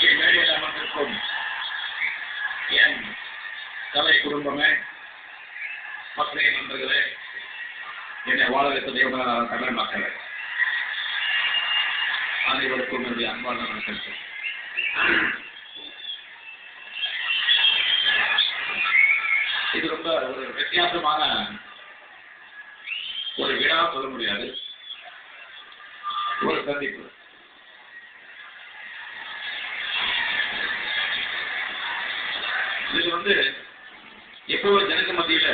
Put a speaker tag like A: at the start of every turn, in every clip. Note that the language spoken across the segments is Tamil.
A: இங்கே மேடையில் அமர்ந்திருக்கும் என் கலை குடும்பமே, பத்திரிகை நண்பர்களே, என்னை வாழ வைத்த தெய்வமான தமிழ் மக்களே, அனைவருக்கும் என்னுடைய அன்பான வணக்கம். இது ரொம்ப ஒரு வித்தியாசமான ஒரு விழா சொல்ல முடியாது, ஒரு சந்திப்பு. இது எப்போ ஜனங்க மத்தியில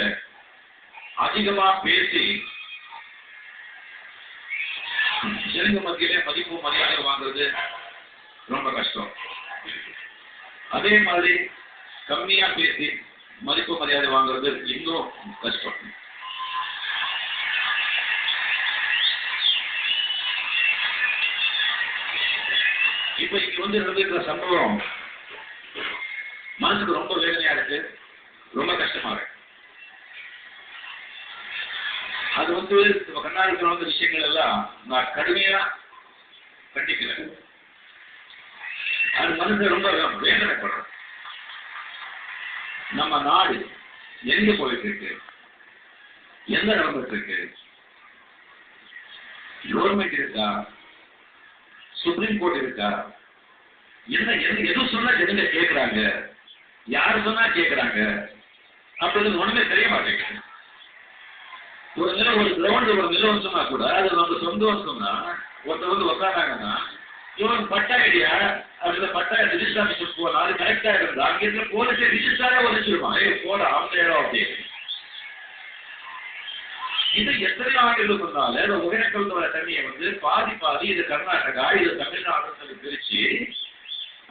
A: அதிகமா பேசி ஜனங்க மத்தியில மதிப்பு மரியாதை வாங்குறது ரொம்ப கஷ்டம். அதே மாதிரி கம்மியா பேசி மதிப்பு மரியாதை வாங்குறது இன்னும் கஷ்டம். இப்ப இங்க நடந்திருக்கிற சம்பவம் மனசுக்கு ரொம்ப வேதனையா இருக்கு, ரொம்ப கஷ்டமா இருக்கு. அது நம்ம கண்ணாடி வந்த விஷயங்கள் எல்லாம் நான் கடுமையா கண்டிக்கிறேன். அது மனசு ரொம்ப வேதனைப்படுறேன். நம்ம நாடு எங்க போயிட்டு இருக்கு, எந்த நடந்துட்டு இருக்கு? கவர்மெண்ட் இருக்கா, சுப்ரீம் கோர்ட் இருக்கா? என்ன எது சொன்னா ஜனங்க கேட்கிறாங்க, யாரு சொன்னா கேட்கிறாங்க அப்படின்னு ஒண்ணுமே தெரிய மாட்டேங்குது. ஒரு நிலம், ஒரு கிரவுண்ட், ஒரு நிலம் சொன்னா கூட அது நம்ம சொந்தம் சொன்னா ஒருத்தர் உட்காராங்கன்னா இவனுக்கு பட்டா ஐடியா அதுல பட்டா ரிஜிஸ்டர் ஆஃபீஸுக்கு போனா அது கரெக்டா இருந்தா அங்க இருக்கிற போலீஸை ரிஜிஸ்டரா ஒழிச்சிருவான். போட அவங்க இடம் அப்படின்னு. இது எத்தனை ஆண்டுகள் சொன்னாலும் இந்த ஒகேனக்கல் வர தண்ணியை பாதி இது கர்நாடகா, இது தமிழ்நாடு பிரிச்சு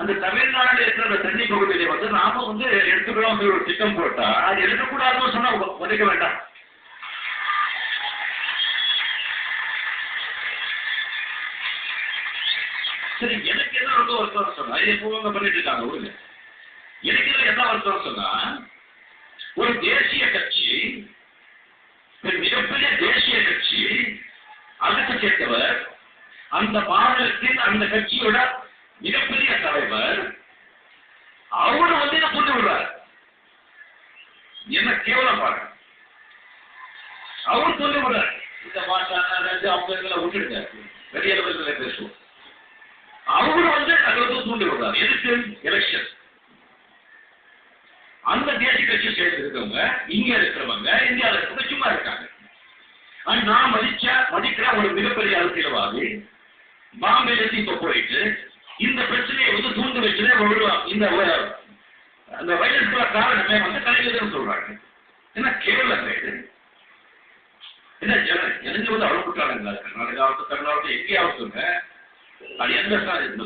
A: அந்த தமிழ்நாடு இருக்கிற தண்ணி பகுதியில நாம எடுத்துக்கிறோம் ஒரு திட்டம் போட்டா அது எடுக்கக்கூடாதுன்னு சொன்னா உடைக்க வேண்டாம். சரி, எனக்கு என்ன ரொம்ப வருத்தம் சொன்னா இதை பூவங்க பண்ணிட்டு இருக்காங்க ஊருங்க. எனக்கு என்ன வருத்தம் சொன்னா ஒரு தேசிய கட்சி, மிகப்பெரிய தேசிய கட்சி, அதுக்கு சேர்ந்தவர், அந்த மாநிலத்தின் அந்த கட்சியோட மிகப்பெரிய தலைவர், அவரு இதை கொண்டு விடுறார். என்ன கேவலம் பாருங்க. அவர் சொல்லி விடுறார் இந்த மாட்டாங்க அவங்க விட்டுடுங்க, பெரிய அளவில் பேசுவோம். அவரு அதை தூண்டி விடுறாரு. எதுக்கு? எலெக்ஷன். அந்த தேசிய கட்சி சேர்ந்து இருக்கவங்க, இங்க இருக்கிறவங்க, இந்தியாவில் இருக்கிறவங்க சும்மா இருக்காங்க. நான் மதிக்கிற ஒரு மிகப்பெரிய அரசியல்வாதி பாம்பேல இருந்து இப்ப போயிட்டு இந்த பிரச்சனையை தூண்டு வச்சு இந்த அந்த வைரஸ் காரணமே தலைவர் சொல்றாங்க. என்ன கேவலம் இது? என்ன ஜனங்க அவ்வளவு குற்றாலங்களா? கர்நாடகாவுக்கு தமிழ்நாடு எங்கேயாவது அது எந்த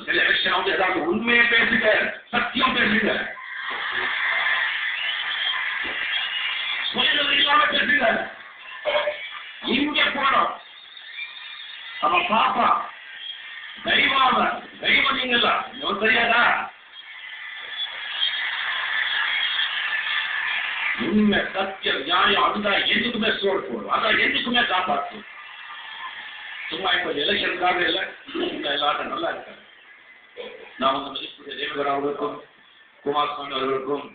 A: சில எலெக்ஷன் ஏதாவது உண்மையை பேசுங்க, சத்தியம் பேசுங்க, இல்லாம பேசுங்க. இங்க போனோம் நம்ம பாப்பா தெய்வம் நீங்களா தெரியாதா? உண்மை, சத்தியம், நியாயம், அதுதான் எதுக்குமே சோறு போடும், அதான் எதுக்குமே காப்பாற்றும். சும்மா இப்ப எலெக்ஷனுக்காக இல்லை, எல்லாரும் நல்லா இருக்காங்க. நான் மதிப்புடைய தேவகர் அவர்களுக்கும், குமாரசாமி அவர்களுக்கும்,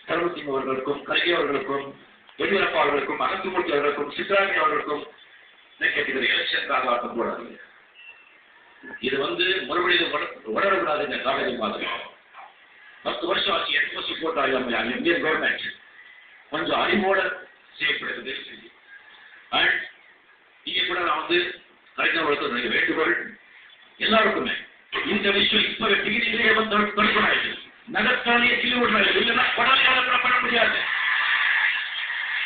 A: சர்வசிங் அவர்களுக்கும், கல்கி அவர்களுக்கும், எடியூரப்பா அவர்களுக்கும், அனந்தமூர்த்தி அவர்களுக்கும், சித்தராமி அவர்களுக்கும் கேட்கிற எலெக்ஷனுக்காக ஆட்டம் போடாது. இது மறுபடியும் வளரக்கூடாதுங்க. காலேஜ் மாதிரி 10 வருஷம் ஆச்சு, 8 வருஷம் போட்டாங்க இந்தியன் கவர்மெண்ட் கொஞ்சம் அறிவோட செய்யப்படுகிறது. அண்ட் இங்க கூட நான் கலைஞர்களுக்கு வேண்டுகோள் எல்லாருக்குமே இந்த விஷயம் இப்ப டிகிரியிலேயே தடுப்பணாயிடுச்சு. நகர்த்தாலேயே கிளி விடுறாங்க, இல்லைன்னா படலையாள பண்ண முடியாது.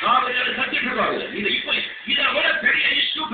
A: காலேஜ் சத்திட்டு இருக்காங்க. இது இப்ப இதை விட பெரிய இஷ்யூ